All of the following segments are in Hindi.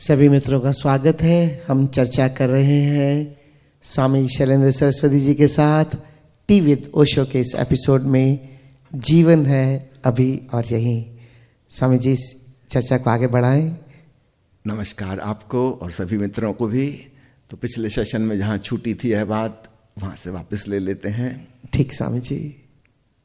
सभी मित्रों का स्वागत है। हम चर्चा कर रहे हैं स्वामी शैलेंद्र सरस्वती जी के साथ टी विद ओशो के इस एपिसोड में जीवन है अभी और यहीं। स्वामी जी इस चर्चा को आगे बढ़ाएं। नमस्कार आपको और सभी मित्रों को भी। तो पिछले सेशन में जहाँ छूटी थी यह बात, वहाँ से वापस ले लेते हैं। ठीक स्वामी जी,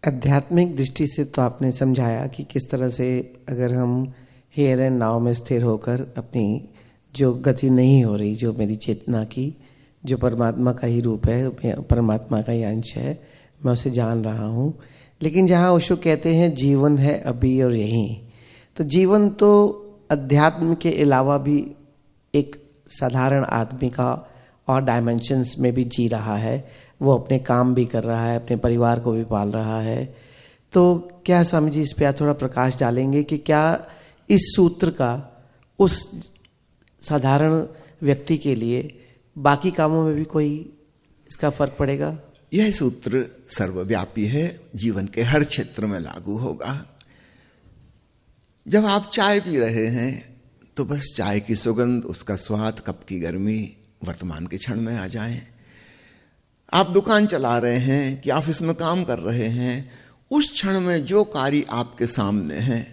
आध्यात्मिक दृष्टि से तो आपने समझाया कि किस तरह से अगर हम हेयर एंड नाव में स्थिर होकर अपनी जो गति नहीं हो रही, जो मेरी चेतना की, जो परमात्मा का ही रूप है, परमात्मा का ही अंश है, मैं उसे जान रहा हूँ। लेकिन जहाँ ओशो कहते हैं जीवन है अभी और यहीं, तो जीवन तो अध्यात्म के अलावा भी एक साधारण आदमी का और डायमेंशंस में भी जी रहा है। वो अपने काम भी कर रहा है, अपने परिवार को भी पाल रहा है। तो क्या स्वामी जी इस पर थोड़ा प्रकाश डालेंगे कि क्या इस सूत्र का उस साधारण व्यक्ति के लिए बाकी कामों में भी कोई इसका फर्क पड़ेगा? यह सूत्र सर्वव्यापी है, जीवन के हर क्षेत्र में लागू होगा। जब आप चाय पी रहे हैं तो बस चाय की सुगंध, उसका स्वाद, कप की गर्मी वर्तमान के क्षण में आ जाए। आप दुकान चला रहे हैं कि ऑफिस में काम कर रहे हैं, उस क्षण में जो कार्य आपके सामने है,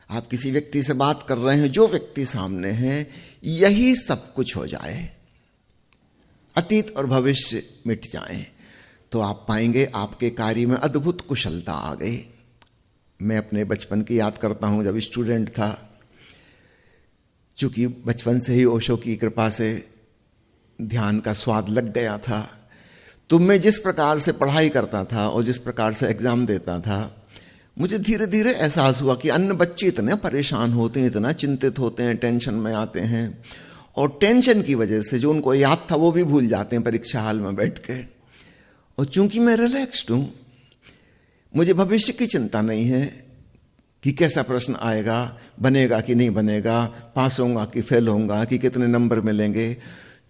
आप किसी व्यक्ति से बात कर रहे हैं, जो व्यक्ति सामने है, यही सब कुछ हो जाए, अतीत और भविष्य मिट जाए, तो आप पाएंगे आपके कार्य में अद्भुत कुशलता आ गई। मैं अपने बचपन की याद करता हूं, जब स्टूडेंट था। चूंकि बचपन से ही ओशो की कृपा से ध्यान का स्वाद लग गया था, तो मैं जिस प्रकार से पढ़ाई करता था और जिस प्रकार से एग्जाम देता था, मुझे धीरे धीरे एहसास हुआ कि अन्य बच्चे इतने परेशान होते हैं, इतना चिंतित होते हैं, टेंशन में आते हैं, और टेंशन की वजह से जो उनको याद था वो भी भूल जाते हैं परीक्षा हाल में बैठ के। और चूंकि मैं रिलैक्स्ड हूं, मुझे भविष्य की चिंता नहीं है कि कैसा प्रश्न आएगा, बनेगा कि नहीं बनेगा, पास होऊंगा कि फेल होऊंगा, कि कितने नंबर मिलेंगे।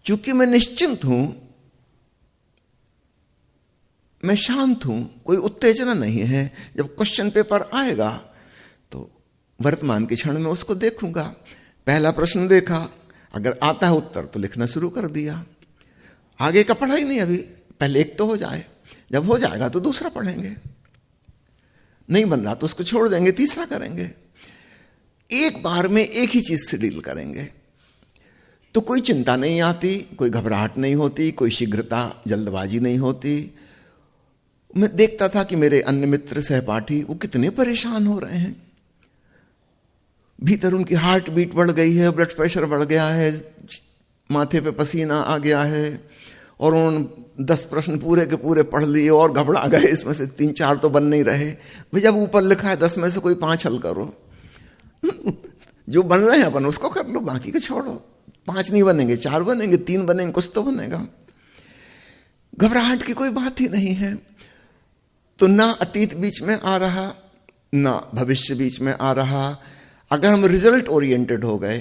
चूंकि मैं निश्चिंत हूं, मैं शांत हूं, कोई उत्तेजना नहीं है। जब क्वेश्चन पेपर आएगा तो वर्तमान के क्षण में उसको देखूंगा। पहला प्रश्न देखा, अगर आता है उत्तर तो लिखना शुरू कर दिया। आगे का पढ़ा ही नहीं अभी, पहले एक तो हो जाए, जब हो जाएगा तो दूसरा पढ़ेंगे, नहीं बन रहा तो उसको छोड़ देंगे, तीसरा करेंगे। एक बार में एक ही चीज से डील करेंगे, तो कोई चिंता नहीं आती, कोई घबराहट नहीं होती, कोई शीघ्रता, जल्दबाजी नहीं होती। मैं देखता था कि मेरे अन्य मित्र सहपाठी वो कितने परेशान हो रहे हैं, भीतर उनकी हार्ट बीट बढ़ गई है, ब्लड प्रेशर बढ़ गया है, माथे पे पसीना आ गया है, और उन्होंने 10 प्रश्न पूरे के पूरे पढ़ लिए और घबरा गए, इसमें से 3-4 तो बन नहीं रहे। भाई जब ऊपर लिखा है 10 में से कोई 5 हल करो जो बन रहे हैं अपन उसको कर लो, बाकी को छोड़ो। 5 नहीं बनेंगे, 4 बनेंगे, 3 बनेंगे, कुछ तो बनेगा। घबराहट की कोई बात ही नहीं है। तो ना अतीत बीच में आ रहा, ना भविष्य बीच में आ रहा। अगर हम रिजल्ट ओरिएंटेड हो गए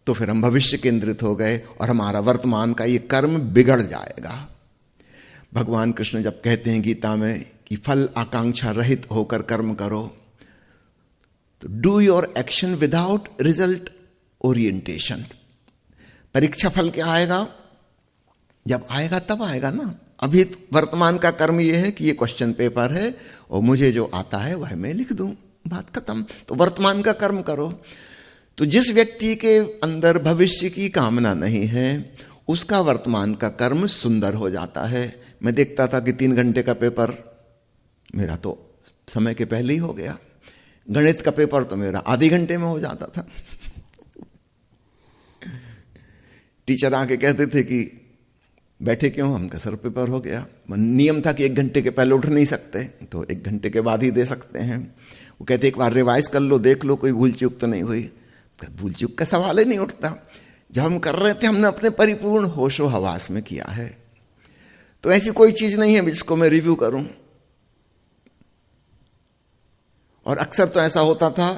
तो फिर हम भविष्य केंद्रित हो गए और हमारा वर्तमान का ये कर्म बिगड़ जाएगा। भगवान कृष्ण जब कहते हैं गीता में कि फल आकांक्षा रहित होकर कर्म करो, तो do your action without result orientation. परीक्षा फल क्या आएगा? जब आएगा तब आएगा ना। अभी वर्तमान का कर्म यह है कि ये क्वेश्चन पेपर है और मुझे जो आता है वह मैं लिख दूं, बात खत्म। तो वर्तमान का कर्म करो। तो जिस व्यक्ति के अंदर भविष्य की कामना नहीं है, उसका वर्तमान का कर्म सुंदर हो जाता है। मैं देखता था कि 3 घंटे का पेपर मेरा तो समय के पहले ही हो गया, गणित का पेपर तो मेरा आधे घंटे में हो जाता था। टीचर आके कहते थे कि बैठे क्यों? हम का सर पेपर हो गया। नियम था कि 1 घंटे के पहले उठ नहीं सकते, तो 1 घंटे के बाद ही दे सकते हैं। वो कहते एक बार रिवाइज कर लो, देख लो कोई भूल चूक तो नहीं हुई। भूल चूक का सवाल ही नहीं उठता। जब हम कर रहे थे हमने अपने परिपूर्ण होशो हवास में किया है, तो ऐसी कोई चीज नहीं है जिसको मैं रिव्यू करूं। और अक्सर तो ऐसा होता था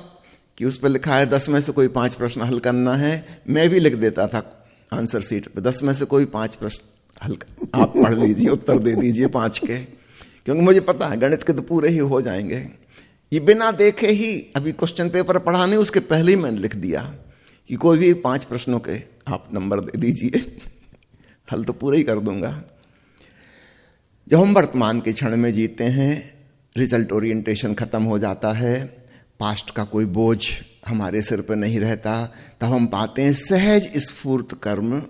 कि उस पर लिखा है 10 में से कोई 5 प्रश्न हल करना है, मैं भी लिख देता था आंसर सीट पे 10 में से कोई 5 प्रश्न हल, आप पढ़ लीजिए, उत्तर दे दीजिए 5 के, क्योंकि मुझे पता है गणित के तो पूरे ही हो जाएंगे। ये बिना देखे ही, अभी क्वेश्चन पेपर पढ़ा नहीं उसके पहले ही मैंने लिख दिया कि कोई भी 5 प्रश्नों के आप नंबर दे दीजिए, हल तो पूरा ही कर दूंगा। जब हम वर्तमान के क्षण में जीते हैं, रिजल्ट ओरिएंटेशन खत्म हो जाता है, पास्ट का कोई बोझ हमारे सिर पर नहीं रहता, तब हम पाते हैं सहज स्फूर्त कर्म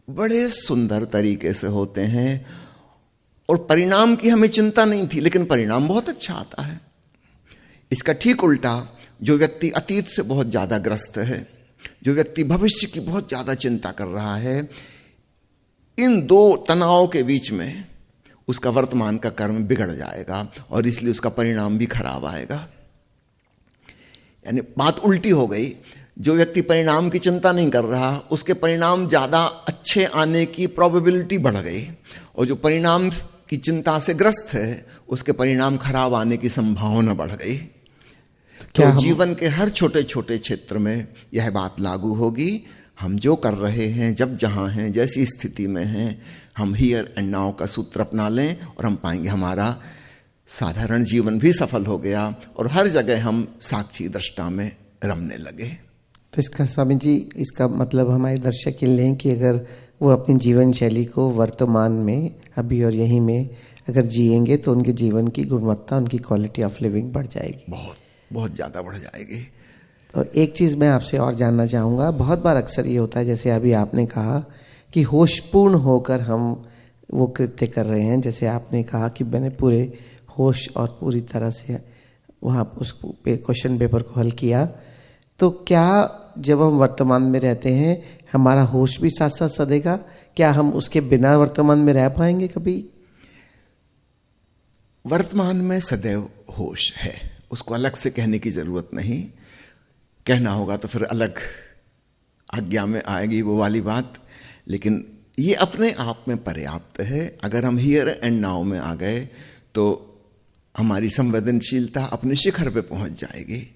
बड़े सुंदर तरीके से होते हैं और परिणाम की हमें चिंता नहीं थी, लेकिन परिणाम बहुत अच्छा आता है। इसका ठीक उल्टा, जो व्यक्ति अतीत से बहुत ज्यादा ग्रस्त है, जो व्यक्ति भविष्य की बहुत ज्यादा चिंता कर रहा है, इन दो तनाव के बीच में उसका वर्तमान का कर्म बिगड़ जाएगा और इसलिए उसका परिणाम भी खराब आएगा। यानी बात उल्टी हो गई, जो व्यक्ति परिणाम की चिंता नहीं कर रहा उसके परिणाम ज्यादा अच्छे आने की प्रोबेबिलिटी बढ़ गई, और जो परिणाम की चिंता से ग्रस्त है उसके परिणाम खराब आने की संभावना बढ़ गई। तो जीवन के हर छोटे छोटे क्षेत्र में यह बात लागू होगी। हम जो कर रहे हैं, जब जहां हैं, जैसी स्थिति में हैं, हम हियर एंड नाउ का सूत्र अपना लें और हम पाएंगे हमारा साधारण जीवन भी सफल हो गया और हर जगह हम साक्षी दृष्टा में रमने लगे। तो इसका स्वामी जी, इसका मतलब हमारे दर्शक ये लें कि अगर वो अपनी जीवन शैली को वर्तमान में अभी और यहीं में अगर जिएंगे तो उनके जीवन की गुणवत्ता, उनकी क्वालिटी ऑफ लिविंग बढ़ जाएगी, बहुत बहुत ज़्यादा बढ़ जाएगी। तो एक चीज़ मैं आपसे और जानना चाहूँगा, बहुत बार अक्सर ये होता है, जैसे अभी आपने कहा कि होशपूर्ण होकर हम वो कृत्य कर रहे हैं, जैसे आपने कहा कि मैंने पूरे होश और पूरी तरह से वहाँ उस क्वेश्चन पेपर को हल किया, तो क्या जब हम वर्तमान में रहते हैं हमारा होश भी साथ साथ सधेगा? क्या हम उसके बिना वर्तमान में रह पाएंगे कभी? वर्तमान में सदैव होश है, उसको अलग से कहने की जरूरत नहीं। कहना होगा तो फिर अलग आज्ञा में आएगी वो वाली बात, लेकिन ये अपने आप में पर्याप्त है। अगर हम हियर एंड नाउ में आ गए तो हमारी संवेदनशीलता अपने शिखर पे पहुंच जाएगी।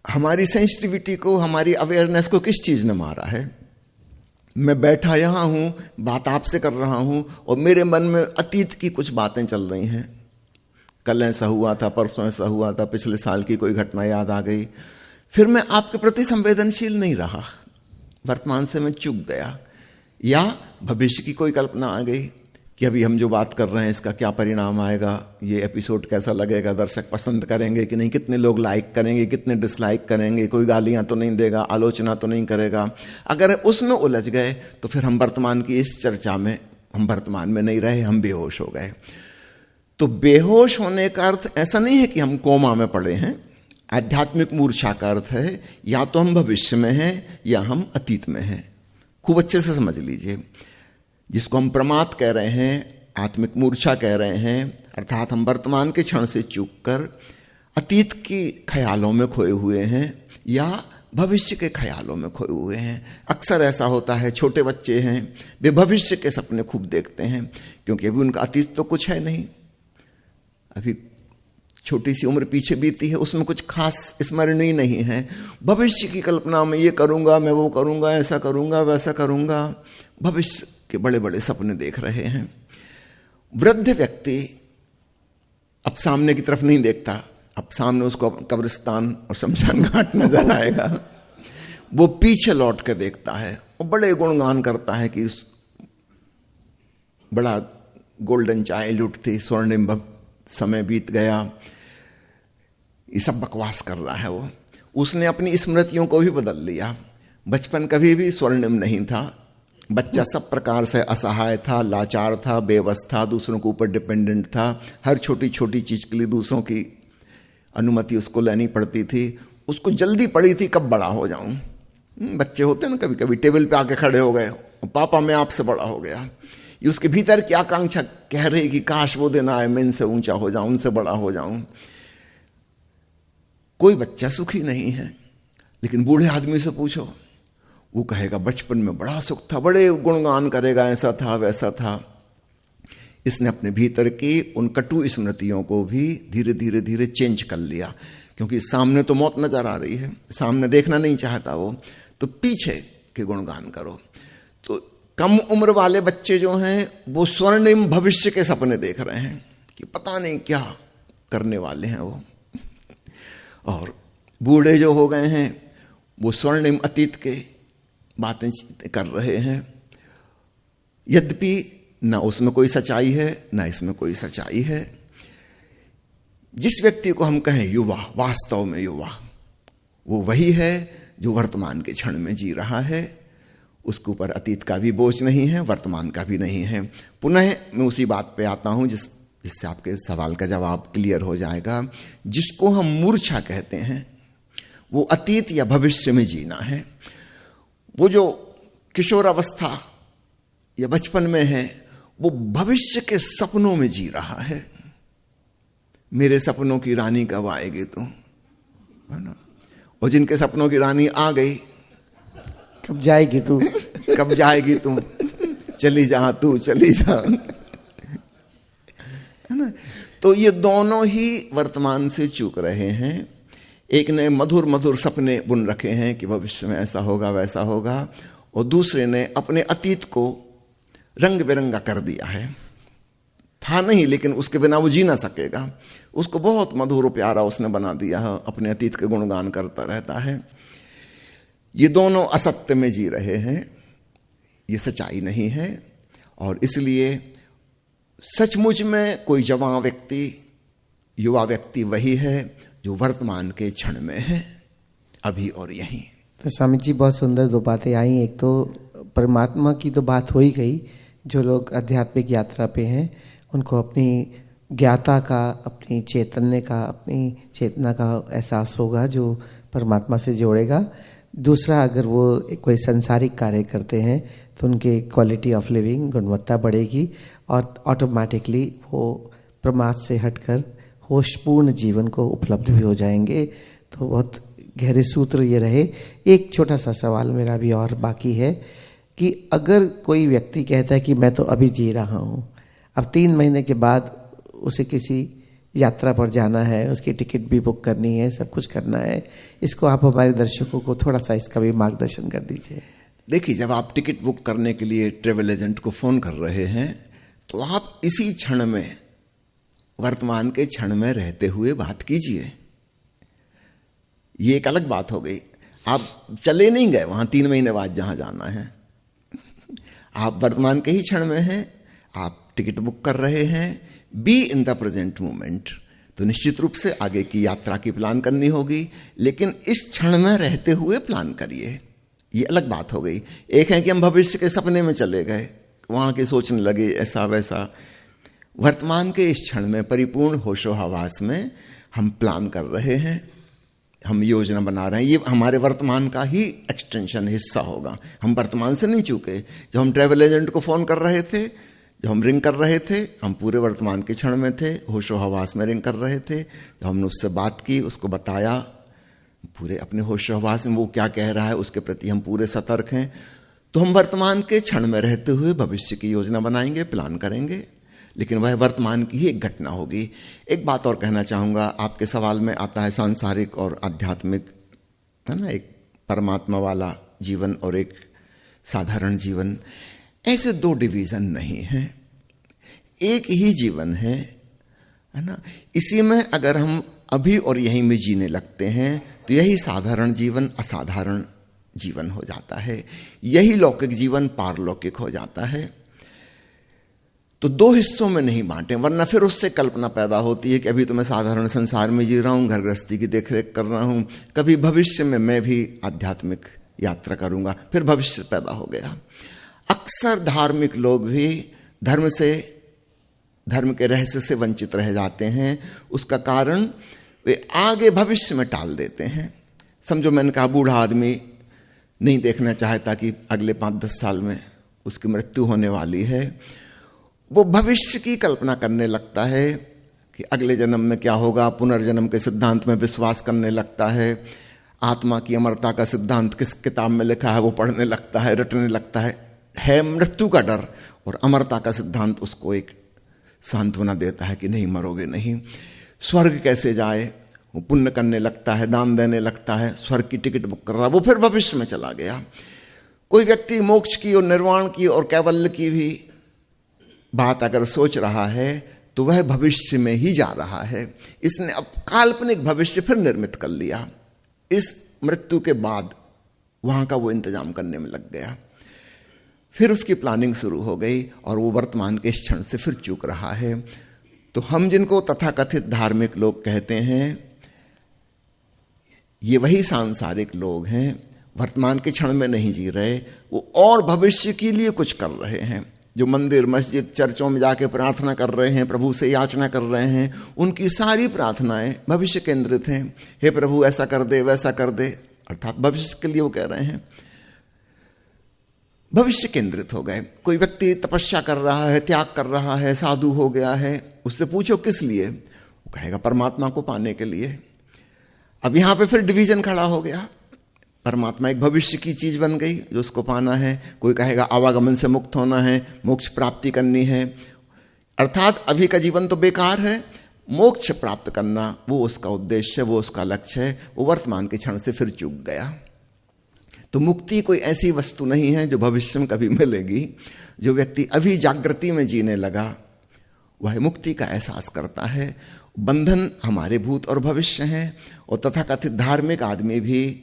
हमारी सेंसिटिविटी को, हमारी अवेयरनेस को किस चीज ने मारा है? मैं बैठा यहां हूं, बात आपसे कर रहा हूं और मेरे मन में अतीत की कुछ बातें चल रही हैं। कल ऐसा हुआ था, परसों ऐसा हुआ था, पिछले साल की कोई घटना याद आ गई, फिर मैं आपके प्रति संवेदनशील नहीं रहा, वर्तमान से मैं चूक गया। या भविष्य की कोई कल्पना आ गई कि अभी हम जो बात कर रहे हैं इसका क्या परिणाम आएगा, ये एपिसोड कैसा लगेगा, दर्शक पसंद करेंगे कि नहीं, कितने लोग लाइक करेंगे, कितने डिसलाइक करेंगे, कोई गालियां तो नहीं देगा, आलोचना तो नहीं करेगा। अगर उसमें उलझ गए तो फिर हम वर्तमान की इस चर्चा में, हम वर्तमान में नहीं रहे, हम बेहोश हो गए। तो बेहोश होने का अर्थ ऐसा नहीं है कि हम कोमा में पड़े हैं। आध्यात्मिक मूर्छा का अर्थ है या तो हम भविष्य में हैं या हम अतीत में हैं। खूब अच्छे से समझ लीजिए, जिसको हम प्रमाद कह रहे हैं, आत्मिक मूर्छा कह रहे हैं, अर्थात हम वर्तमान के क्षण से चूक कर अतीत के ख्यालों में खोए हुए हैं या भविष्य के ख्यालों में खोए हुए हैं। अक्सर ऐसा होता है, छोटे बच्चे हैं, वे भविष्य के सपने खूब देखते हैं क्योंकि अभी उनका अतीत तो कुछ है नहीं, अभी छोटी सी उम्र पीछे बीती है, उसमें कुछ खास स्मरणीय नहीं है। भविष्य की कल्पना में ये करूंगा, मैं वो करूंगा, ऐसा करूंगा, वैसा करूंगा, भविष्य के बड़े बड़े सपने देख रहे हैं। वृद्ध व्यक्ति अब सामने की तरफ नहीं देखता, अब सामने उसको कब्रिस्तान और शमशान घाट नजर आएगा, वो पीछे लौट कर देखता है और बड़े गुणगान करता है कि बड़ा गोल्डन चाइल्डहुड थी, स्वर्णिम समय बीत गया, ये सब बकवास कर रहा है वो। उसने अपनी स्मृतियों को भी बदल लिया। बचपन कभी भी स्वर्णिम नहीं था, बच्चा सब प्रकार से असहाय था, लाचार था, बेबस था, दूसरों के ऊपर डिपेंडेंट था, हर छोटी छोटी चीज के लिए दूसरों की अनुमति उसको लेनी पड़ती थी। उसको जल्दी पड़ी थी कब बड़ा हो जाऊं। बच्चे होते ना, कभी कभी टेबल पे आके खड़े हो गए, पापा मैं आपसे बड़ा हो गया। ये उसके भीतर की आकांक्षा कह रही कि काश वो दिन आए, मैं इनसे ऊंचा हो जाऊं, उनसे बड़ा हो जाऊं। कोई बच्चा सुखी नहीं है, लेकिन बूढ़े आदमी से पूछो, वो कहेगा बचपन में बड़ा सुख था, बड़े गुणगान करेगा, ऐसा था वैसा था। इसने अपने भीतर की उन कटु स्मृतियों को भी धीरे धीरे धीरे चेंज कर लिया, क्योंकि सामने तो मौत नजर आ रही है, सामने देखना नहीं चाहता वो, तो पीछे के गुणगान करो। तो कम उम्र वाले बच्चे जो हैं वो स्वर्णिम भविष्य के सपने देख रहे हैं कि पता नहीं क्या करने वाले हैं वो, और बूढ़े जो हो गए हैं वो स्वर्णिम अतीत के बातें कर रहे हैं। यद्यपि ना उसमें कोई सच्चाई है ना इसमें कोई सच्चाई है। जिस व्यक्ति को हम कहें युवा, वास्तव में युवा, वो वही है जो वर्तमान के क्षण में जी रहा है। उसके ऊपर अतीत का भी बोझ नहीं है, वर्तमान का भी नहीं है। पुनः मैं उसी बात पे आता हूं जिससे आपके सवाल का जवाब क्लियर हो जाएगा। जिसको हम मूर्छा कहते हैं वो अतीत या भविष्य में जीना है। वो जो किशोर अवस्था या बचपन में है वो भविष्य के सपनों में जी रहा है। मेरे सपनों की रानी कब आएगी तू, है ना? और जिनके सपनों की रानी आ गई, कब जाएगी तू कब जाएगी तू, चली जा तू, चली जा, है ना? तो ये दोनों ही वर्तमान से चूक रहे हैं। एक ने मधुर मधुर सपने बुन रखे हैं कि भविष्य में ऐसा होगा वैसा होगा, और दूसरे ने अपने अतीत को रंग बिरंगा कर दिया है। था नहीं लेकिन उसके बिना वो जी ना सकेगा, उसको बहुत मधुर प्यारा उसने बना दिया है, अपने अतीत के गुणगान करता रहता है। ये दोनों असत्य में जी रहे हैं, ये सच्चाई नहीं है। और इसलिए सचमुच में कोई जवान व्यक्ति, युवा व्यक्ति वही है जो वर्तमान के क्षण में है, अभी और यहीं। तो स्वामी जी बहुत सुंदर दो बातें आई। एक तो परमात्मा की तो बात हो ही गई। जो लोग आध्यात्मिक यात्रा पे हैं उनको अपनी ज्ञाता का, अपनी चैतन्य का, अपनी चेतना का एहसास होगा जो परमात्मा से जोड़ेगा। दूसरा, अगर वो कोई सांसारिक कार्य करते हैं तो उनके क्वालिटी ऑफ लिविंग, गुणवत्ता बढ़ेगी और ऑटोमेटिकली वो प्रमाद से हटकर होशपूर्ण जीवन को उपलब्ध भी हो जाएंगे। तो बहुत गहरे सूत्र ये रहे। एक छोटा सा सवाल मेरा भी और बाकी है कि अगर कोई व्यक्ति कहता है कि मैं तो अभी जी रहा हूँ, अब 3 महीने के बाद उसे किसी यात्रा पर जाना है, उसकी टिकट भी बुक करनी है, सब कुछ करना है, इसको आप हमारे दर्शकों को थोड़ा सा इसका भी मार्गदर्शन कर दीजिए। देखिए, जब आप टिकट बुक करने के लिए ट्रेवल एजेंट को फोन कर रहे हैं तो आप इसी क्षण में, वर्तमान के क्षण में रहते हुए बात कीजिए। ये एक अलग बात हो गई। आप चले नहीं गए वहां 3 महीने बाद जहां जाना है, आप वर्तमान के ही क्षण में हैं, आप टिकट बुक कर रहे हैं। Be in the present moment. तो निश्चित रूप से आगे की यात्रा की प्लान करनी होगी, लेकिन इस क्षण में रहते हुए प्लान करिए। ये अलग बात हो गई। एक है कि हम भविष्य के सपने में चले गए, वहां के सोचने लगे ऐसा वैसा। वर्तमान के इस क्षण में परिपूर्ण होशो हवास में हम प्लान कर रहे हैं, हम योजना बना रहे हैं। ये हमारे वर्तमान का ही एक्सटेंशन हिस्सा होगा। हम वर्तमान से नहीं चूके। जब हम ट्रैवल एजेंट को फोन कर रहे थे, जब हम रिंग कर रहे थे, हम पूरे वर्तमान के क्षण में थे, होशो हवास में रिंग कर रहे थे। जब हमने उससे बात की, उसको बताया, पूरे अपने होशो हवास में वो क्या कह रहा है उसके प्रति हम पूरे सतर्क हैं। तो हम वर्तमान के क्षण में रहते हुए भविष्य की योजना बनाएंगे, प्लान करेंगे, लेकिन वह वर्तमान की ही एक घटना होगी। एक बात और कहना चाहूँगा, आपके सवाल में आता है सांसारिक और आध्यात्मिक, है ना, एक परमात्मा वाला जीवन और एक साधारण जीवन। ऐसे 2 डिवीजन नहीं है, एक ही जीवन है ना। इसी में अगर हम अभी और यहीं में जीने लगते हैं तो यही साधारण जीवन असाधारण जीवन हो जाता है, यही लौकिक जीवन पारलौकिक हो जाता है। तो 2 हिस्सों में नहीं बांटे, वरना फिर उससे कल्पना पैदा होती है कि अभी तो मैं साधारण संसार में जी रहा हूँ, घर गृहस्थी की देखरेख कर रहा हूँ, कभी भविष्य में मैं भी आध्यात्मिक यात्रा करूंगा, फिर भविष्य पैदा हो गया। अक्सर धार्मिक लोग भी धर्म के रहस्य से वंचित रह जाते हैं। उसका कारण वे आगे भविष्य में टाल देते हैं। समझो, मैंने कहा बूढ़ा आदमी नहीं देखना चाहता कि अगले 5-10 साल में उसकी मृत्यु होने वाली है। वो भविष्य की कल्पना करने लगता है कि अगले जन्म में क्या होगा, पुनर्जन्म के सिद्धांत में विश्वास करने लगता है, आत्मा की अमरता का सिद्धांत किस किताब में लिखा है वो पढ़ने लगता है, रटने लगता है मृत्यु का डर, और अमरता का सिद्धांत उसको एक सांत्वना देता है कि नहीं, मरोगे नहीं। स्वर्ग कैसे जाए, वो पुण्य करने लगता है, दान देने लगता है, स्वर्ग की टिकट बुक कर रहा, वो फिर भविष्य में चला गया। कोई व्यक्ति मोक्ष की और निर्वाण की और कैवल्य की भी बात अगर सोच रहा है तो वह भविष्य में ही जा रहा है। इसने अब काल्पनिक भविष्य फिर निर्मित कर लिया। इस मृत्यु के बाद वहां का वो इंतजाम करने में लग गया। फिर उसकी प्लानिंग शुरू हो गई और वो वर्तमान के इस क्षण से फिर चूक रहा है। तो हम जिनको तथाकथित धार्मिक लोग कहते हैं, ये वही सांसारिक लोग हैं, वर्तमान के क्षण में नहीं जी रहे, वो और भविष्य के लिए कुछ कर रहे हैं। जो मंदिर मस्जिद चर्चों में जाके प्रार्थना कर रहे हैं, प्रभु से याचना कर रहे हैं, उनकी सारी प्रार्थनाएं भविष्य केंद्रित हैं। हे प्रभु ऐसा कर दे, वैसा कर दे, अर्थात भविष्य के लिए वो कह रहे हैं, भविष्य केंद्रित हो गए। कोई व्यक्ति तपस्या कर रहा है, त्याग कर रहा है, साधु हो गया है, उससे पूछो किस लिए, वो कहेगा परमात्मा को पाने के लिए। अब यहां पे फिर डिवीजन खड़ा हो गया। परमात्मा एक भविष्य की चीज बन गई जो उसको पाना है। कोई कहेगा आवागमन से मुक्त होना है, मोक्ष प्राप्ति करनी है, अर्थात अभी का जीवन तो बेकार है, मोक्ष प्राप्त करना वो उसका उद्देश्य है, वो उसका लक्ष्य है। वो वर्तमान के क्षण से फिर चूक गया। तो मुक्ति कोई ऐसी वस्तु नहीं है जो भविष्य में कभी मिलेगी। जो व्यक्ति अभी जागृति में जीने लगा वह मुक्ति का एहसास करता है। बंधन हमारे भूत और भविष्य हैं। और तथाकथित धार्मिक आदमी भी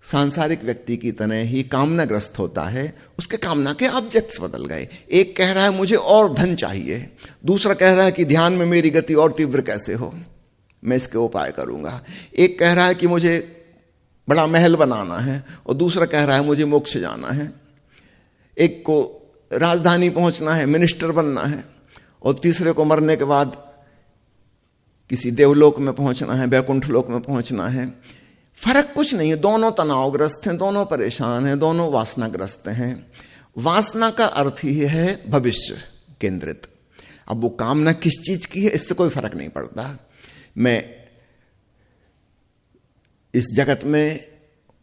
सांसारिक व्यक्ति की तरह ही कामनाग्रस्त होता है। उसके कामना के ऑब्जेक्ट्स बदल गए। एक कह रहा है मुझे और धन चाहिए, दूसरा कह रहा है कि ध्यान में मेरी गति और तीव्र कैसे हो, मैं इसके उपाय करूंगा। एक कह रहा है कि मुझे बड़ा महल बनाना है और दूसरा कह रहा है मुझे मोक्ष जाना है। एक को राजधानी पहुंचना है, मिनिस्टर बनना है, और तीसरे को मरने के बाद किसी देवलोक में पहुंचना है, वैकुंठ लोक में पहुंचना है। फर्क कुछ नहीं है, दोनों तनावग्रस्त हैं, दोनों परेशान हैं, दोनों वासनाग्रस्त हैं। वासना का अर्थ ही है भविष्य केंद्रित। अब वो कामना किस चीज की है इससे कोई फर्क नहीं पड़ता। मैं इस जगत में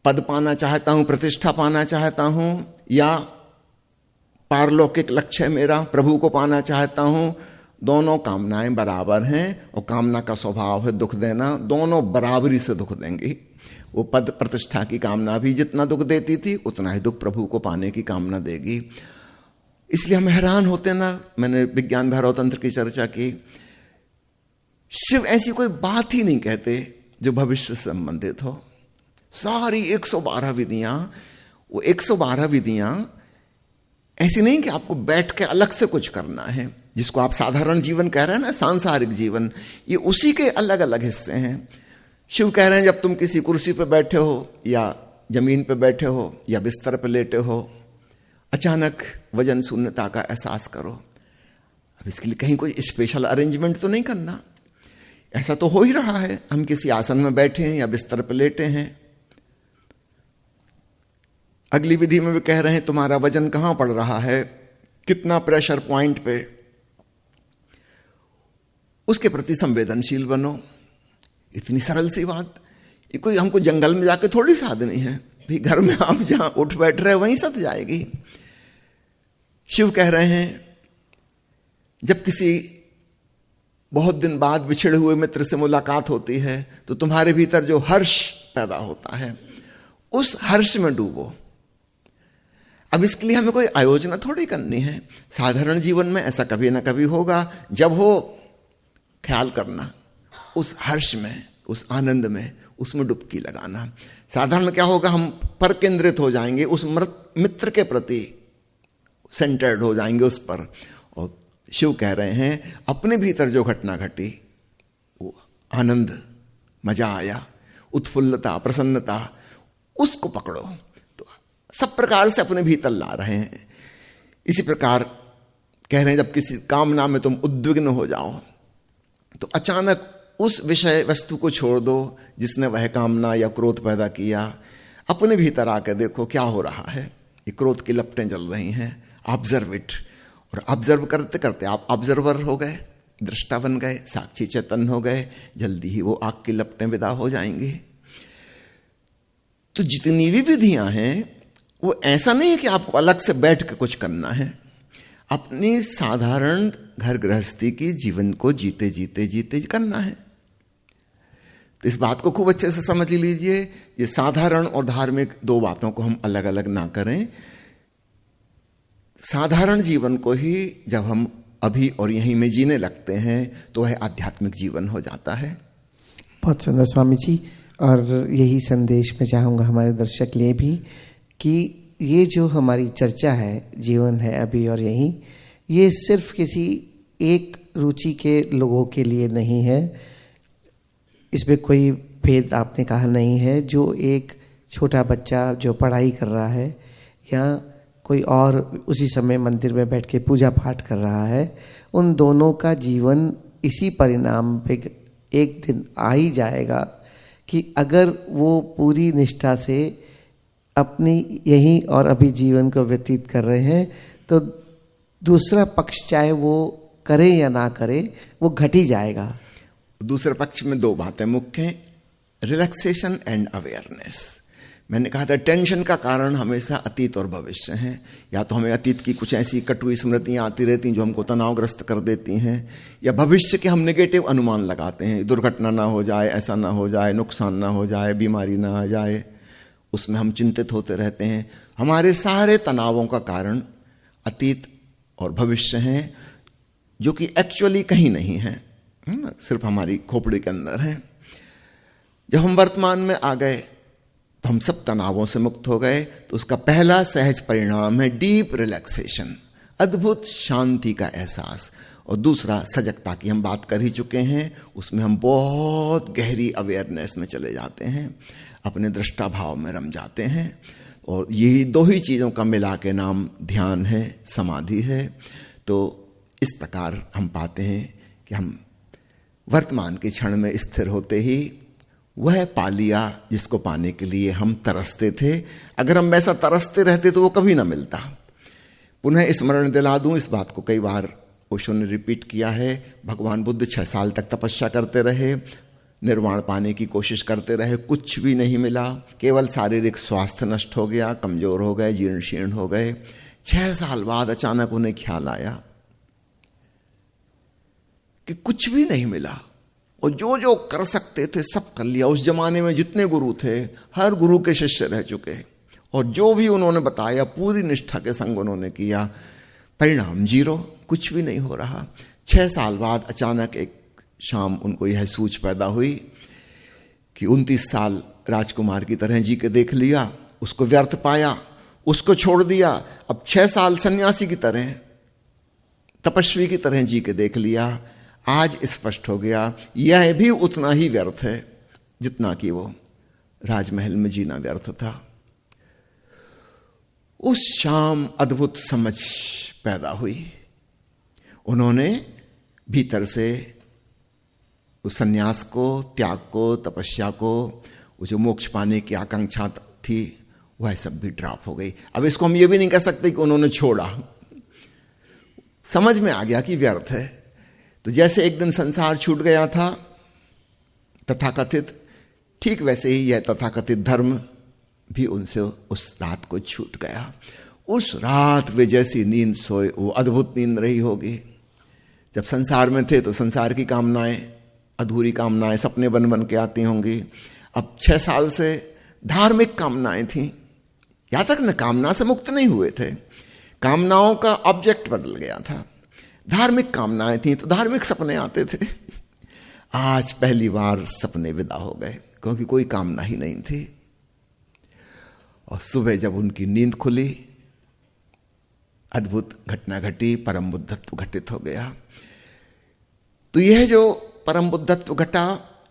पद पाना चाहता हूं, प्रतिष्ठा पाना चाहता हूं, या पारलौकिक लक्ष्य मेरा प्रभु को पाना चाहता हूं, दोनों कामनाएं बराबर हैं। और कामना का स्वभाव है दुख देना, दोनों बराबरी से दुख देंगी। वो पद प्रतिष्ठा की कामना भी जितना दुख देती थी उतना ही दुख प्रभु को पाने की कामना देगी। इसलिए हम हैरान होते ना, मैंने विज्ञान भैरव तंत्र की चर्चा की, शिव ऐसी कोई बात ही नहीं कहते जो भविष्य से संबंधित हो। सारी 112 विधियां, वो 112 विधियां ऐसी नहीं कि आपको बैठ के अलग से कुछ करना है, जिसको आप साधारण जीवन कह रहे हैं ना, सांसारिक जीवन, ये उसी के अलग अलग हिस्से हैं। शिव कह रहे हैं जब तुम किसी कुर्सी पे बैठे हो या जमीन पे बैठे हो या बिस्तर पे लेटे हो, अचानक वजन शून्यता का एहसास करो। अब इसके लिए कहीं कोई स्पेशल अरेंजमेंट तो नहीं करना, ऐसा तो हो ही रहा है। हम किसी आसन में बैठे हैं या बिस्तर पे लेटे हैं। अगली विधि में भी कह रहे हैं तुम्हारा वजन कहां पड़ रहा है, कितना प्रेशर पॉइंट पे, उसके प्रति संवेदनशील बनो। इतनी सरल सी बात, ये कोई हमको जंगल में जाके थोड़ी साधनी है, भी घर में आप जहां उठ बैठ रहे वहीं सत जाएगी। शिव कह रहे हैं जब किसी बहुत दिन बाद बिछड़े हुए मित्र से मुलाकात होती है तो तुम्हारे भीतर जो हर्ष पैदा होता है उस हर्ष में डूबो। अब इसके लिए हमें कोई आयोजना थोड़ी करनी है। साधारण जीवन में ऐसा कभी ना कभी होगा, जब हो ख्याल करना, उस हर्ष में, उस आनंद में, उसमें डुबकी लगाना। साधारण क्या होगा, हम पर केंद्रित हो जाएंगे, उस मित्र के प्रति सेंटर्ड हो जाएंगे उस पर। और शिव कह रहे हैं अपने भीतर जो घटना घटी, वो आनंद, मजा आया, उत्फुल्लता, प्रसन्नता, उसको पकड़ो। तो सब प्रकार से अपने भीतर ला रहे हैं। इसी प्रकार कह रहे हैं जब किसी कामना में तुम उद्विग्न हो जाओ तो अचानक उस विषय वस्तु को छोड़ दो जिसने वह कामना या क्रोध पैदा किया। अपने भीतर आकर देखो क्या हो रहा है। ये क्रोध की लपटें जल रही हैं, ऑब्जर्व इट। और ऑब्जर्व करते करते आप ऑब्जर्वर हो गए, दृष्टा बन गए, साक्षी चेतन हो गए। जल्दी ही वो आग की लपटें विदा हो जाएंगी। तो जितनी भी विधियां हैं वो ऐसा नहीं है कि आपको अलग से बैठ के कुछ करना है। अपनी साधारण घर गृहस्थी की जीवन को जीते जीते जीते करना है। तो इस बात को खूब अच्छे से समझ लीजिए। ये साधारण और धार्मिक दो बातों को हम अलग अलग ना करें। साधारण जीवन को ही जब हम अभी और यहीं में जीने लगते हैं तो वह आध्यात्मिक जीवन हो जाता है। बहुत सुंदर स्वामी जी। और यही संदेश मैं चाहूँगा हमारे दर्शक लिए भी कि ये जो हमारी चर्चा है, जीवन है अभी और यहीं, ये सिर्फ किसी एक रुचि के लोगों के लिए नहीं है। इसमें कोई भेद आपने कहा नहीं है। जो एक छोटा बच्चा जो पढ़ाई कर रहा है या कोई और उसी समय मंदिर में बैठ के पूजा पाठ कर रहा है, उन दोनों का जीवन इसी परिणाम पे एक दिन आ ही जाएगा कि अगर वो पूरी निष्ठा से अपनी यही और अभी जीवन को व्यतीत कर रहे हैं, तो दूसरा पक्ष चाहे वो करे या ना करे, वो घट ही जाएगा। दूसरे पक्ष में दो बातें मुख्य हैं, रिलैक्सेशन एंड अवेयरनेस। मैंने कहा था टेंशन का कारण हमेशा अतीत और भविष्य हैं। या तो हमें अतीत की कुछ ऐसी कटुई स्मृतियाँ आती रहती हैं जो हमको तनावग्रस्त कर देती हैं, या भविष्य के हम नेगेटिव अनुमान लगाते हैं, दुर्घटना ना हो जाए, ऐसा ना हो जाए, नुकसान ना हो जाए, बीमारी ना आ जाए, उसमें हम चिंतित होते रहते हैं। हमारे सारे तनावों का कारण अतीत और भविष्य हैं, जो कि एक्चुअली कहीं नहीं है ना, सिर्फ हमारी खोपड़ी के अंदर है। जब हम वर्तमान में आ गए तो हम सब तनावों से मुक्त हो गए। तो उसका पहला सहज परिणाम है डीप रिलैक्सेशन, अद्भुत शांति का एहसास। और दूसरा सजगता की हम बात कर ही चुके हैं, उसमें हम बहुत गहरी अवेयरनेस में चले जाते हैं, अपने दृष्टा भाव में रम जाते हैं। और यही दो ही चीज़ों का मिला के नाम ध्यान है, समाधि है। तो इस प्रकार हम पाते हैं कि हम वर्तमान के क्षण में स्थिर होते ही वह पा लिया जिसको पाने के लिए हम तरसते थे। अगर हम वैसा तरसते रहते तो वो कभी ना मिलता। पुनः स्मरण दिला दूं, इस बात को कई बार ओशो ने रिपीट किया है। भगवान बुद्ध 6 साल तक तपस्या करते रहे, निर्वाण पाने की कोशिश करते रहे, कुछ भी नहीं मिला। केवल शारीरिक स्वास्थ्य नष्ट हो गया, कमजोर हो गए, जीर्ण शीर्ण हो गए। 6 साल बाद अचानक उन्हें ख्याल आया कि कुछ भी नहीं मिला और जो जो कर सकते थे सब कर लिया। उस जमाने में जितने गुरु थे, हर गुरु के शिष्य रह चुके, और जो भी उन्होंने बताया पूरी निष्ठा के संग उन्होंने किया। परिणाम 0, कुछ भी नहीं हो रहा। 6 साल बाद अचानक एक शाम उनको यह सूझ पैदा हुई कि 29 साल राजकुमार की तरह जी के देख लिया, उसको व्यर्थ पाया, उसको छोड़ दिया। अब 6 साल सन्यासी की तरह, तपस्वी की तरह जी के देख लिया। आज स्पष्ट हो गया यह भी उतना ही व्यर्थ है जितना कि वो राजमहल में जीना व्यर्थ था। उस शाम अद्भुत समझ पैदा हुई। उन्होंने भीतर से उस संन्यास को, त्याग को, तपस्या को, वो जो मोक्ष पाने की आकांक्षा थी, वह सब भी ड्रॉप हो गई। अब इसको हम ये भी नहीं कह सकते कि उन्होंने छोड़ा, समझ में आ गया कि व्यर्थ है। तो जैसे एक दिन संसार छूट गया था तथाकथित, ठीक वैसे ही यह तथाकथित धर्म भी उनसे उस रात को छूट गया। उस रात वे जैसी नींद सोए, वो अद्भुत नींद रही होगी। जब संसार में थे तो संसार की कामनाएं, अधूरी कामनाएं सपने बन बन के आती होंगी। अब 6 साल से धार्मिक कामनाएं थीं। यहां तक न कामना से मुक्त नहीं हुए थे, कामनाओं का ऑब्जेक्ट बदल गया था। धार्मिक कामनाएं थीं तो धार्मिक सपने आते थे। आज पहली बार सपने विदा हो गए क्योंकि कोई कामना ही नहीं थी। और सुबह जब उनकी नींद खुली, अद्भुत घटना घटी, परम बुद्धत्व घटित हो गया। तो यह जो परम बुद्धत्व घटा,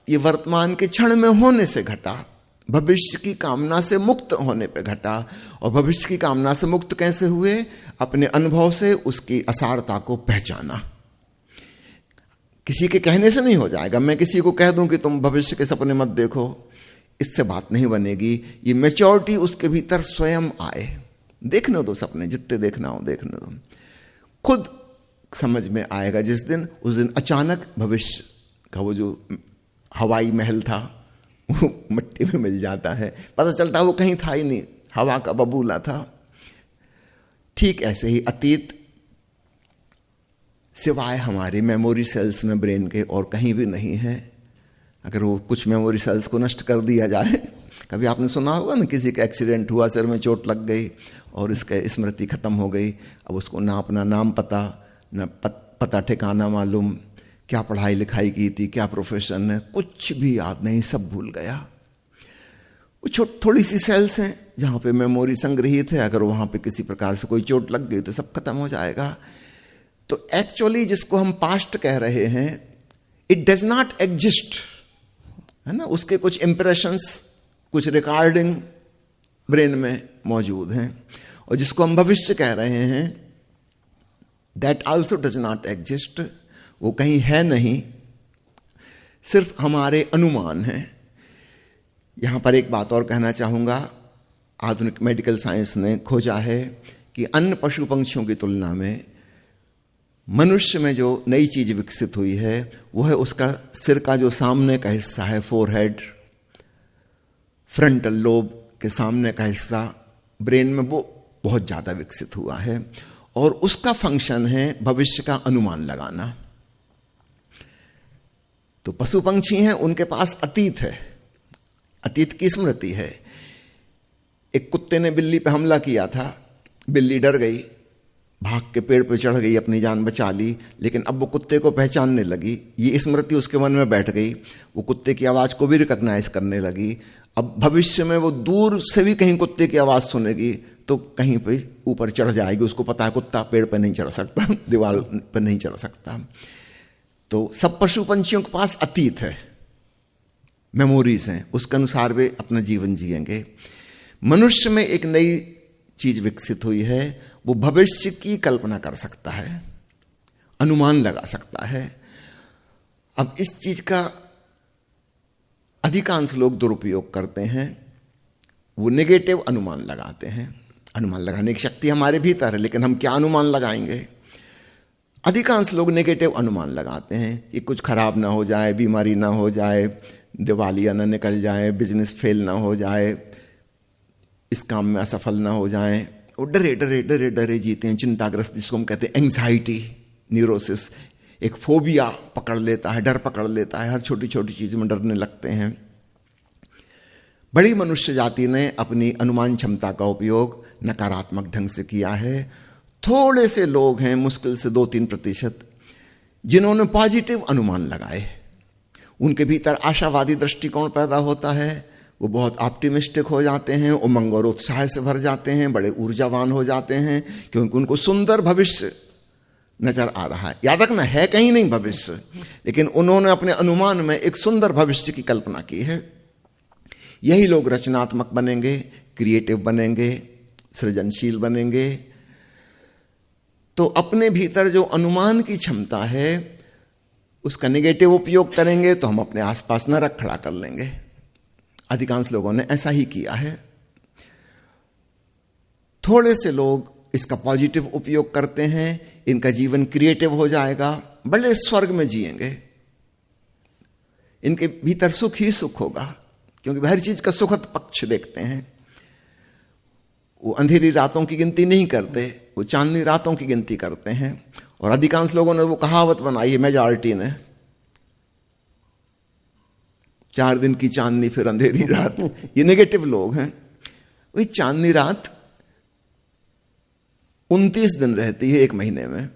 ये वर्तमान के क्षण में होने से घटा, भविष्य की कामना से मुक्त होने पे घटा। और भविष्य की कामना से मुक्त कैसे हुए? अपने अनुभव से उसकी असारता को पहचाना। किसी के कहने से नहीं हो जाएगा। मैं किसी को कह दूं कि तुम भविष्य के सपने मत देखो, इससे बात नहीं बनेगी। ये मैच्योरिटी उसके भीतर स्वयं आए। देखने दो सपने, जितने देखना हो देखने दो, खुद समझ में आएगा जिस दिन। उस दिन अचानक भविष्य का वो जो हवाई महल था वो मिट्टी में मिल जाता है, पता चलता है वो कहीं था ही नहीं, हवा का बबूला था। ठीक ऐसे ही अतीत सिवाय हमारे मेमोरी सेल्स में ब्रेन के और कहीं भी नहीं है। अगर वो कुछ मेमोरी सेल्स को नष्ट कर दिया जाए, कभी आपने सुना होगा ना, किसी का एक्सीडेंट हुआ, सिर में चोट लग गई और इसके स्मृति खत्म हो गई। अब उसको ना अपना नाम पता, ना पता ठिकाना मालूम, क्या पढ़ाई लिखाई की थी, क्या प्रोफेशन है, कुछ भी याद नहीं, सब भूल गया। वो थोड़ी सी सेल्स हैं जहां पे मेमोरी संग्रहित है, अगर वहां पे किसी प्रकार से कोई चोट लग गई तो सब खत्म हो जाएगा। तो एक्चुअली जिसको हम पास्ट कह रहे हैं, इट डज नॉट एग्जिस्ट, है ना। उसके कुछ इंप्रेशंस, कुछ रिकॉर्डिंग ब्रेन में मौजूद हैं। और जिसको हम भविष्य कह रहे हैं, that also does not exist, वो कहीं है नहीं, सिर्फ हमारे अनुमान हैं। यहां पर एक बात और कहना चाहूंगा, आधुनिक मेडिकल साइंस ने खोजा है कि अन्य पशु पंक्षियों की तुलना में मनुष्य में जो नई चीज विकसित हुई है वो है उसका सिर का जो सामने का हिस्सा है, फोरहेड, फ्रंटल लोब के सामने का हिस्सा ब्रेन में, वो बहुत ज्यादा विकसित हुआ है। और उसका फंक्शन है भविष्य का अनुमान लगाना। तो पशु पंक्षी हैं, उनके पास अतीत है, अतीत की स्मृति है। एक कुत्ते ने बिल्ली पे हमला किया था, बिल्ली डर गई, भाग के पेड़ पे चढ़ गई, अपनी जान बचा ली, लेकिन अब वो कुत्ते को पहचानने लगी, ये स्मृति उसके मन में बैठ गई, वो कुत्ते की आवाज को भी रिकॉग्नाइज करने लगी। अब भविष्य में वो दूर से भी कहीं कुत्ते की आवाज सुनेगी तो कहीं पे ऊपर चढ़ जाएगी, उसको पता है कुत्ता पेड़ पर नहीं चढ़ सकता, दीवार पर नहीं चढ़ सकता। तो सब पशु पंछियों के पास अतीत है, मेमोरीज हैं, उसके अनुसार वे अपना जीवन जिएंगे। मनुष्य में एक नई चीज विकसित हुई है, वो भविष्य की कल्पना कर सकता है, अनुमान लगा सकता है। अब इस चीज का अधिकांश लोग दुरुपयोग करते हैं, वो नेगेटिव अनुमान लगाते हैं। अनुमान लगाने की शक्ति हमारे भीतर है, लेकिन हम क्या अनुमान लगाएंगे? अधिकांश लोग नेगेटिव अनुमान लगाते हैं कि कुछ खराब ना हो जाए, बीमारी ना हो जाए, दिवालिया ना निकल जाए, बिजनेस फेल ना हो जाए, इस काम में असफल ना हो जाए। वो डरे डरे डरे डरे जीते हैं, चिंताग्रस्त, जिसको हम कहते हैं एंग्जाइटी, न्यूरोसिस, एक फोबिया पकड़ लेता है, डर पकड़ लेता है, हर छोटी छोटी चीज में डरने लगते हैं। बड़ी मनुष्य जाति ने अपनी अनुमान क्षमता का उपयोग नकारात्मक ढंग से किया है। थोड़े से लोग हैं, मुश्किल से 2-3%, जिन्होंने पॉजिटिव अनुमान लगाए। उनके भीतर आशावादी दृष्टिकोण पैदा होता है, वो बहुत ऑप्टिमिस्टिक हो जाते हैं, उमंग और उत्साह से भर जाते हैं, बड़े ऊर्जावान हो जाते हैं, क्योंकि उनको सुंदर भविष्य नजर आ रहा है। याद रखना, है कहीं नहीं भविष्य, लेकिन उन्होंने अपने अनुमान में एक सुंदर भविष्य की कल्पना की है। यही लोग रचनात्मक बनेंगे, क्रिएटिव बनेंगे, सृजनशील बनेंगे। तो अपने भीतर जो अनुमान की क्षमता है उसका नेगेटिव उपयोग करेंगे तो हम अपने आसपास नरक खड़ा कर लेंगे। अधिकांश लोगों ने ऐसा ही किया है। थोड़े से लोग इसका पॉजिटिव उपयोग करते हैं, इनका जीवन क्रिएटिव हो जाएगा, बड़े स्वर्ग में जिएंगे, इनके भीतर सुख ही सुख होगा, क्योंकि हर चीज का सुखद पक्ष देखते हैं। वो अंधेरी रातों की गिनती नहीं करते, वो चांदनी रातों की गिनती करते हैं। और अधिकांश लोगों ने वो कहावत बनाई है, मेजॉरिटी ने, 4 दिन की चांदनी फिर अंधेरी रात। ये नेगेटिव लोग हैं। वही चांदनी रात 29 दिन रहती है एक महीने में,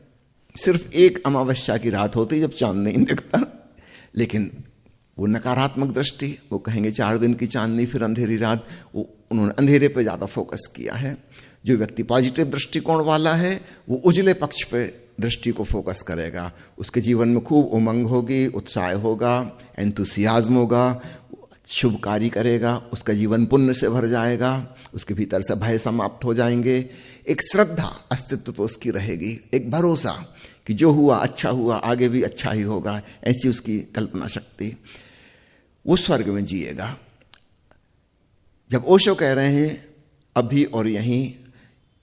सिर्फ एक अमावस्या की रात होती है जब चांद नहीं दिखता। लेकिन वो नकारात्मक दृष्टि, वो कहेंगे 4 दिन की चांदनी फिर अंधेरी रात, वो उन्होंने अंधेरे पे ज्यादा फोकस किया है। जो व्यक्ति पॉजिटिव दृष्टिकोण वाला है वो उजले पक्ष पे दृष्टि को फोकस करेगा, उसके जीवन में खूब उमंग होगी, उत्साह होगा, एंथुसियाज्म होगा, शुभ कार्य करेगा, उसका जीवन पुण्य से भर जाएगा, उसके भीतर से भय समाप्त हो जाएंगे। एक श्रद्धा अस्तित्व पे उसकी रहेगी, एक भरोसा कि जो हुआ अच्छा हुआ, आगे भी अच्छा ही होगा, ऐसी उसकी कल्पना शक्ति। वो स्वर्ग में जिएगा। जब ओशो कह रहे हैं अभी और यहीं,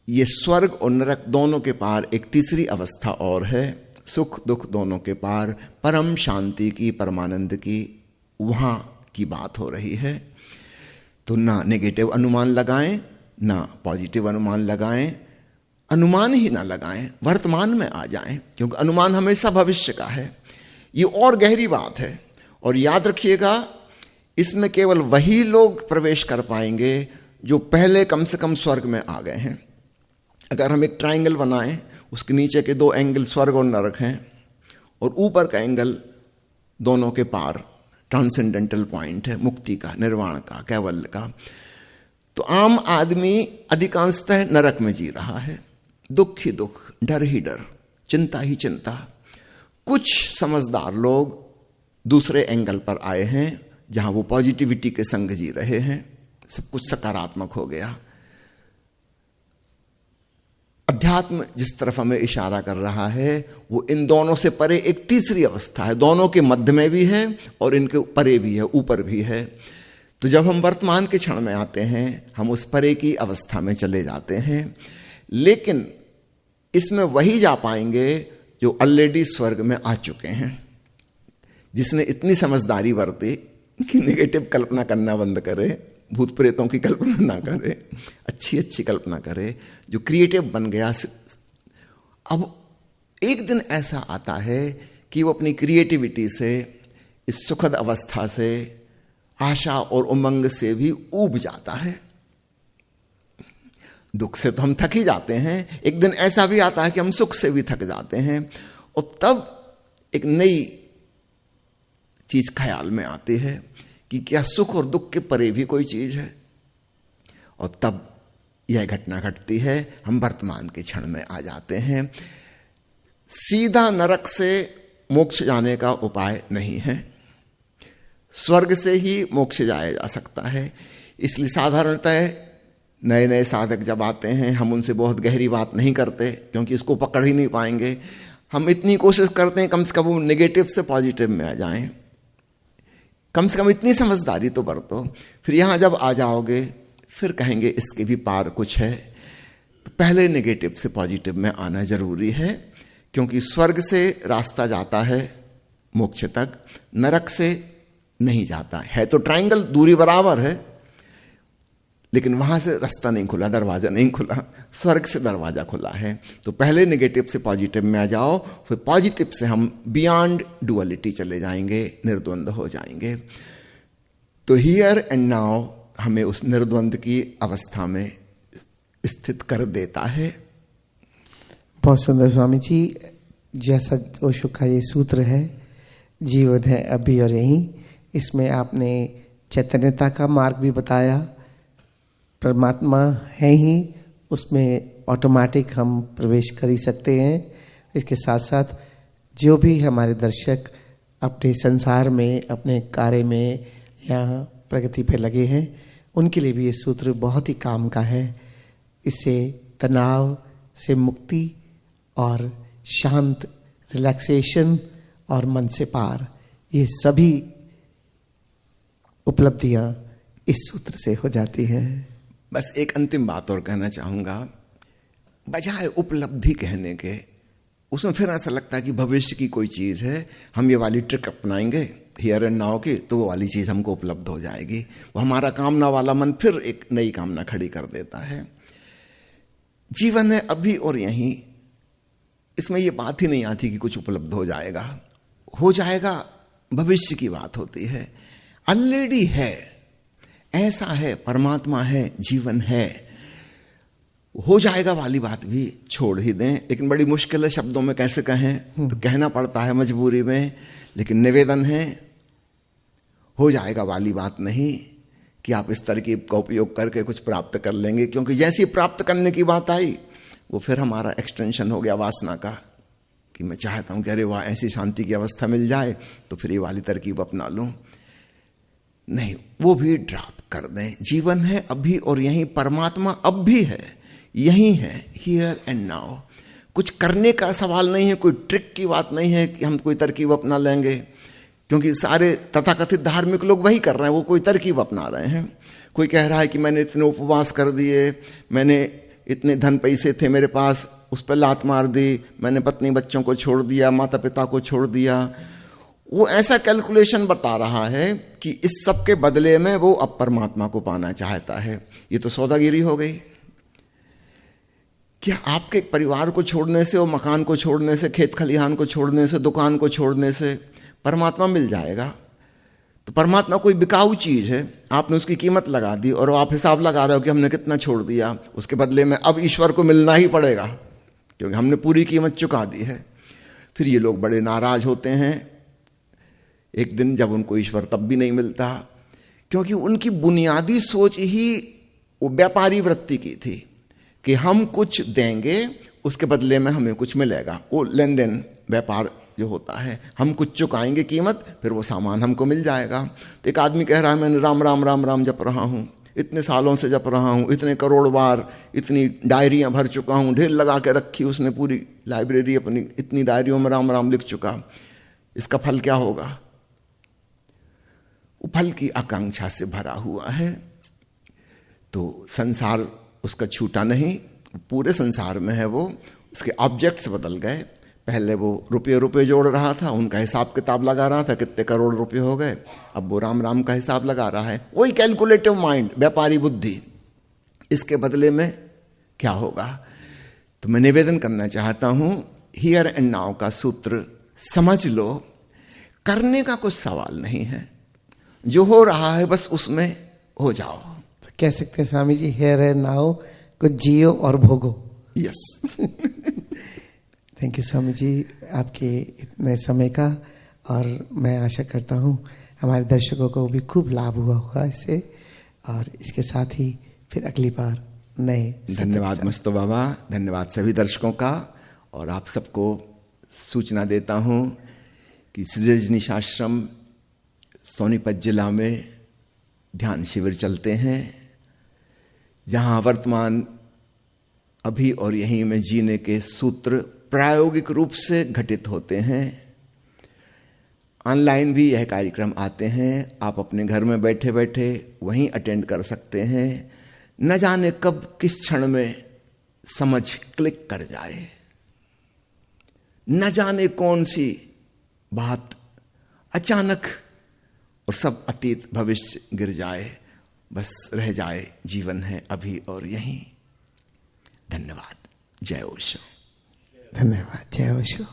ये स्वर्ग और नरक दोनों के पार एक तीसरी अवस्था और है, सुख दुख दोनों के पार परम शांति की, परमानंद की, वहां की बात हो रही है। तो ना नेगेटिव अनुमान लगाएं, ना पॉजिटिव अनुमान लगाएं, अनुमान ही ना लगाएं, वर्तमान में आ जाएं, क्योंकि अनुमान हमेशा भविष्य का है। ये और गहरी बात है। और याद रखिएगा, इसमें केवल वही लोग प्रवेश कर पाएंगे जो पहले कम से कम स्वर्ग में आ गए हैं। अगर हम एक ट्रायंगल बनाएं, उसके नीचे के 2 एंगल स्वर्ग और नरक हैं, और ऊपर का एंगल दोनों के पार ट्रांसेंडेंटल पॉइंट है मुक्ति का, निर्वाण का, कैवल्य का। तो आम आदमी अधिकांशतः नरक में जी रहा है, दुख ही दुख, डर ही डर, चिंता ही चिंता। कुछ समझदार लोग दूसरे एंगल पर आए हैं जहां वो पॉजिटिविटी के संग जी रहे हैं, सब कुछ सकारात्मक हो गया। अध्यात्म जिस तरफ हमें इशारा कर रहा है वो इन दोनों से परे एक तीसरी अवस्था है, दोनों के मध्य में भी है और इनके परे भी है, ऊपर भी है। तो जब हम वर्तमान के क्षण में आते हैं हम उस परे की अवस्था में चले जाते हैं, लेकिन इसमें वही जा पाएंगे जो ऑलरेडी स्वर्ग में आ चुके हैं, जिसने इतनी समझदारी बरती कि नेगेटिव कल्पना करना बंद करे, भूत प्रेतों की कल्पना ना करे, अच्छी अच्छी कल्पना करे, जो क्रिएटिव बन गया। अब एक दिन ऐसा आता है कि वो अपनी क्रिएटिविटी से, इस सुखद अवस्था से, आशा और उमंग से भी ऊब जाता है। दुख से तो हम थक ही जाते हैं, एक दिन ऐसा भी आता है कि हम सुख से भी थक जाते हैं, और तब एक नई चीज ख्याल में आती है कि क्या सुख और दुख के परे भी कोई चीज है। और तब यह घटना घटती है, हम वर्तमान के क्षण में आ जाते हैं। सीधा नरक से मोक्ष जाने का उपाय नहीं है, स्वर्ग से ही मोक्ष जाया जा सकता है। इसलिए साधारणतः नए नए साधक जब आते हैं हम उनसे बहुत गहरी बात नहीं करते, क्योंकि इसको पकड़ ही नहीं पाएंगे। हम इतनी कोशिश करते हैं कम से कम वो नेगेटिव से पॉजिटिव में आ जाएं, कम से कम इतनी समझदारी तो बरतो। फिर यहां जब आ जाओगे फिर कहेंगे इसके भी पार कुछ है। तो पहले नेगेटिव से पॉजिटिव में आना जरूरी है, क्योंकि स्वर्ग से रास्ता जाता है मोक्ष तक, नरक से नहीं जाता है। तो ट्रायंगल दूरी बराबर है, लेकिन वहां से रास्ता नहीं खुला, दरवाजा नहीं खुला, स्वर्ग से दरवाजा खुला है। तो पहले नेगेटिव से पॉजिटिव में आ जाओ, फिर पॉजिटिव से हम बियॉन्ड डुअलिटी चले जाएंगे, निर्द्वंद हो जाएंगे। तो हियर एंड नाउ हमें उस निर्द्वंद की अवस्था में स्थित कर देता है। बहुत सुंदर स्वामी जी, जैसा ओशो का ये सूत्र है, जीवन है अभी और यहीं, इसमें आपने चैतन्यता का मार्ग भी बताया। परमात्मा है ही, उसमें ऑटोमेटिक हम प्रवेश कर ही सकते हैं। इसके साथ साथ जो भी हमारे दर्शक अपने संसार में, अपने कार्य में या प्रगति पे लगे हैं, उनके लिए भी ये सूत्र बहुत ही काम का है। इससे तनाव से मुक्ति और शांत रिलैक्सेशन और मन से पार, ये सभी उपलब्धियां इस सूत्र से हो जाती हैं। बस एक अंतिम बात और कहना चाहूंगा, बजाय उपलब्धि कहने के उसमें फिर ऐसा लगता है कि भविष्य की कोई चीज है, हम ये वाली ट्रिक अपनाएंगे हियर एंड नाउ की, तो वो वाली चीज हमको उपलब्ध हो जाएगी। वो हमारा कामना वाला मन फिर एक नई कामना खड़ी कर देता है। जीवन है अभी और यहीं, इसमें ये बात ही नहीं आती कि कुछ उपलब्ध हो जाएगा, भविष्य की बात होती है। ऑलरेडी है, ऐसा है, परमात्मा है, जीवन है, हो जाएगा वाली बात भी छोड़ ही दें। लेकिन बड़ी मुश्किल है शब्दों में कैसे कहें, तो कहना पड़ता है मजबूरी में। लेकिन निवेदन है, हो जाएगा वाली बात नहीं कि आप इस तरकीब का उपयोग करके कुछ प्राप्त कर लेंगे, क्योंकि जैसी प्राप्त करने की बात आई वो फिर हमारा एक्सटेंशन हो गया वासना का, कि मैं चाहता हूं कि अरे वाह ऐसी शांति की अवस्था मिल जाए तो फिर ये वाली तरकीब अपना लूं। नहीं, वो भी ड्रॉप कर दें। जीवन है अभी और यहीं, परमात्मा अब भी है, यही है, हियर एंड नाउ। कुछ करने का सवाल नहीं है, कोई ट्रिक की बात नहीं है कि हम कोई तरकीब अपना लेंगे, क्योंकि सारे तथाकथित धार्मिक लोग वही कर रहे हैं, वो कोई तरकीब अपना रहे हैं। कोई कह रहा है कि मैंने इतने उपवास कर दिए, मैंने इतने धन पैसे थे मेरे पास, उस पर लात मार दी, मैंने पत्नी बच्चों को छोड़ दिया, माता पिता को छोड़ दिया। वो ऐसा कैलकुलेशन बता रहा है कि इस सब के बदले में वो अब परमात्मा को पाना चाहता है। ये तो सौदागिरी हो गई। क्या आपके परिवार को छोड़ने से और मकान को छोड़ने से, खेत खलिहान को छोड़ने से, दुकान को छोड़ने से परमात्मा मिल जाएगा? तो परमात्मा कोई बिकाऊ चीज है, आपने उसकी कीमत लगा दी और आप हिसाब लगा रहे हो कि हमने कितना छोड़ दिया, उसके बदले में अब ईश्वर को मिलना ही पड़ेगा क्योंकि हमने पूरी कीमत चुका दी है। फिर ये लोग बड़े नाराज होते हैं। एक दिन जब उनको ईश्वर तब भी नहीं मिलता, क्योंकि उनकी बुनियादी सोच ही वो व्यापारी वृत्ति की थी कि हम कुछ देंगे उसके बदले में हमें कुछ मिलेगा। वो लेन देन व्यापार जो होता है, हम कुछ चुकाएंगे कीमत, फिर वो सामान हमको मिल जाएगा। तो एक आदमी कह रहा है मैंने राम राम राम राम जप रहा हूँ, इतने सालों से जप रहा हूँ, इतने करोड़ बार, इतनी डायरियां भर चुका हूँ, ढेर लगा के रखी उसने पूरी लाइब्रेरी अपनी, इतनी डायरियों में राम राम लिख चुका, इसका फल क्या होगा? वो फल की आकांक्षा से भरा हुआ है। तो संसार उसका छूटा नहीं, पूरे संसार में है वो। उसके ऑब्जेक्ट्स बदल गए। पहले वो रुपये जोड़ रहा था, उनका हिसाब किताब लगा रहा था, कितने करोड़ रुपए हो गए। अब वो राम राम का हिसाब लगा रहा है। वही कैलकुलेटिव माइंड, व्यापारी बुद्धि। इसके बदले में क्या होगा? तो मैं निवेदन करना चाहता हूं, हियर एंड नाउ का सूत्र समझ लो। करने का कुछ सवाल नहीं है, जो हो रहा है बस उसमें हो जाओ। तो कह सकते हैं Swami ji, here and now कुछ जियो और भोगो। Yes. Thank you Swami ji आपके इतने समय का, और मैं आशा करता हूँ हमारे दर्शकों को भी खूब लाभ हुआ होगा इससे। और इसके साथ ही फिर अगली बार नए। धन्यवाद मस्तो बाबा, धन्यवाद सभी दर्शकों का। और आप सबको सूचना देता हूँ कि श्री रजनीश आश्रम सोनीपत जिला में ध्यान शिविर चलते हैं, जहाँ वर्तमान अभी और यहीं में जीने के सूत्र प्रायोगिक रूप से घटित होते हैं। ऑनलाइन भी यह कार्यक्रम आते हैं, आप अपने घर में बैठे बैठे वहीं अटेंड कर सकते हैं। न जाने कब किस क्षण में समझ क्लिक कर जाए, न जाने कौन सी बात अचानक और सब अतीत भविष्य गिर जाए, बस रह जाए जीवन है अभी और यहीं। धन्यवाद। जय ओशो। धन्यवाद। जय ओशो।